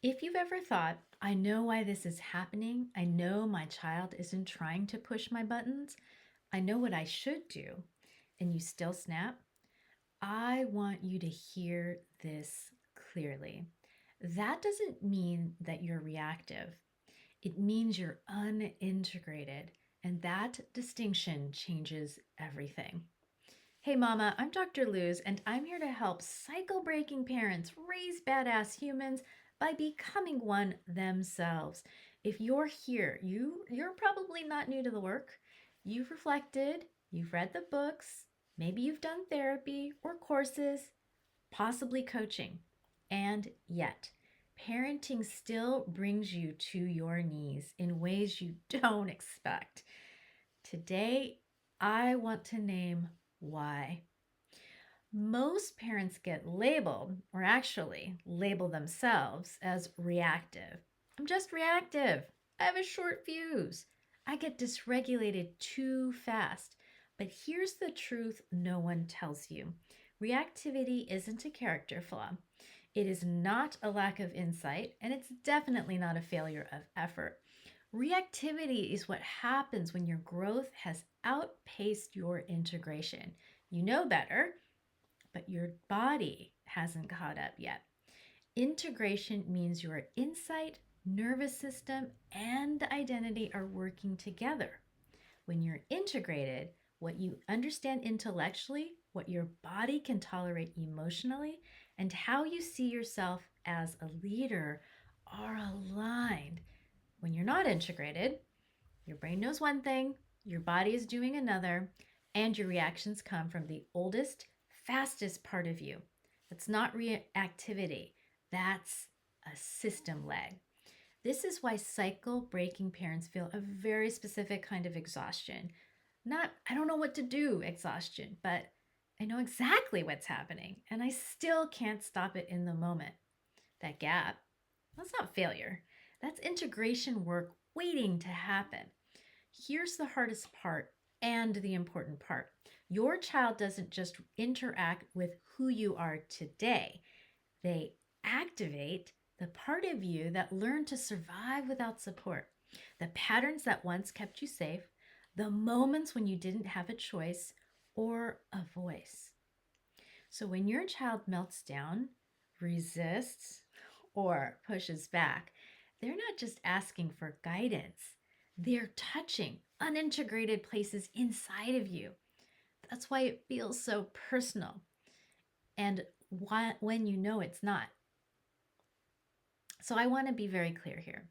If you've ever thought, I know why this is happening, I know my child isn't trying to push my buttons, I know what I should do, and you still snap, I want you to hear this clearly. That doesn't mean that you're reactive. It means you're unintegrated, and that distinction changes everything. Hey mama, I'm Dr. Luz, and I'm here to help cycle breaking parents raise badass humans by becoming one themselves. If you're here, you're probably not new to the work. You've reflected, you've read the books, maybe you've done therapy or courses, possibly coaching. And yet, parenting still brings you to your knees in ways you don't expect. Today, I want to name why. Most parents get labeled, or actually label themselves, as reactive. I'm just reactive. I have a short fuse. I get dysregulated too fast. But here's the truth no one tells you. Reactivity isn't a character flaw. It is not a lack of insight, and it's definitely not a failure of effort. Reactivity is what happens when your growth has outpaced your integration. You know better, but your body hasn't caught up yet. Integration means your insight, nervous system, and identity are working together. When you're integrated, what you understand intellectually, what your body can tolerate emotionally, and how you see yourself as a leader are aligned. When you're not integrated, your brain knows one thing, your body is doing another, and your reactions come from the oldest, fastest part of you. That's not reactivity, that's a system lag. This is why cycle breaking parents feel a very specific kind of exhaustion. Not, I don't know what to do exhaustion, but I know exactly what's happening and I still can't stop it in the moment. That gap, that's not failure. That's integration work waiting to happen. Here's the hardest part and the important part. Your child doesn't just interact with who you are today, they activate the part of you that learned to survive without support, the patterns that once kept you safe, the moments when you didn't have a choice or a voice. So when your child melts down, resists, or pushes back, they're not just asking for guidance, they're touching unintegrated places inside of you. That's why it feels so personal. And when you know it's not. So I want to be very clear here.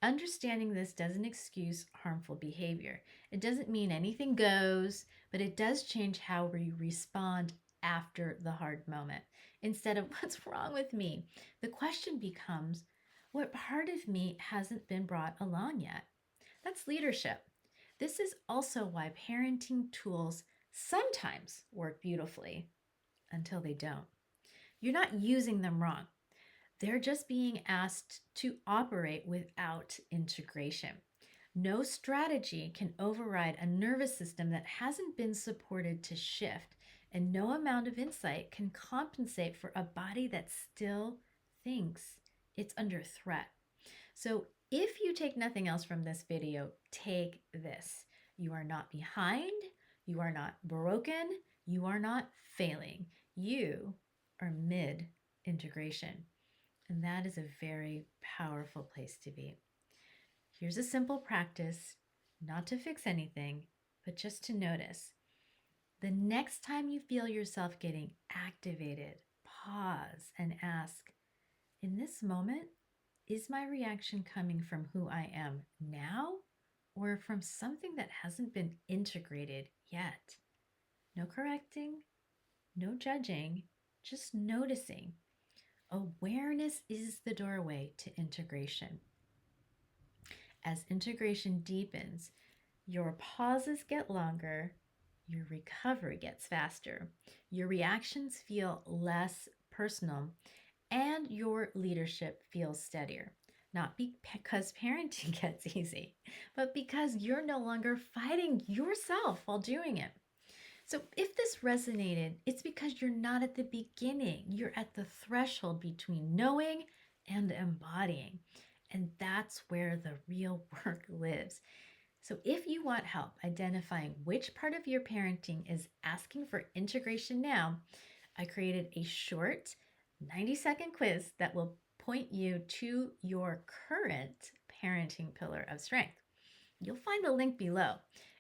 Understanding this doesn't excuse harmful behavior. It doesn't mean anything goes, but it does change how we respond after the hard moment. Instead of what's wrong with me, the question becomes, what part of me hasn't been brought along yet? That's leadership. This is also why parenting tools sometimes work beautifully until they don't. You're not using them wrong. They're just being asked to operate without integration. No strategy can override a nervous system that hasn't been supported to shift, and no amount of insight can compensate for a body that still thinks it's under threat. So, if you take nothing else from this video, take this. You are not behind, you are not broken, you are not failing. You are mid integration. And that is a very powerful place to be. Here's a simple practice, not to fix anything, but just to notice. The next time you feel yourself getting activated, pause and ask, in this moment, is my reaction coming from who I am now or from something that hasn't been integrated yet? No correcting, no judging, just noticing. Awareness is the doorway to integration. As integration deepens, your pauses get longer, your recovery gets faster, your reactions feel less personal, and your leadership feels steadier. Not because parenting gets easy, but because you're no longer fighting yourself while doing it. So if this resonated, it's because you're not at the beginning. You're at the threshold between knowing and embodying. And that's where the real work lives. So, if you want help identifying which part of your parenting is asking for integration now, I created a short 90-second quiz that will point you to your current parenting pillar of strength. You'll find a link below.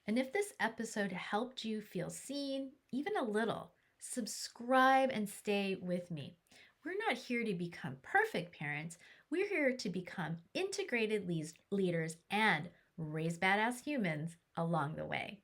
And if this episode helped you feel seen, even a little, subscribe and stay with me. We're not here to become perfect parents. We're here to become integrated leaders and raise badass humans along the way.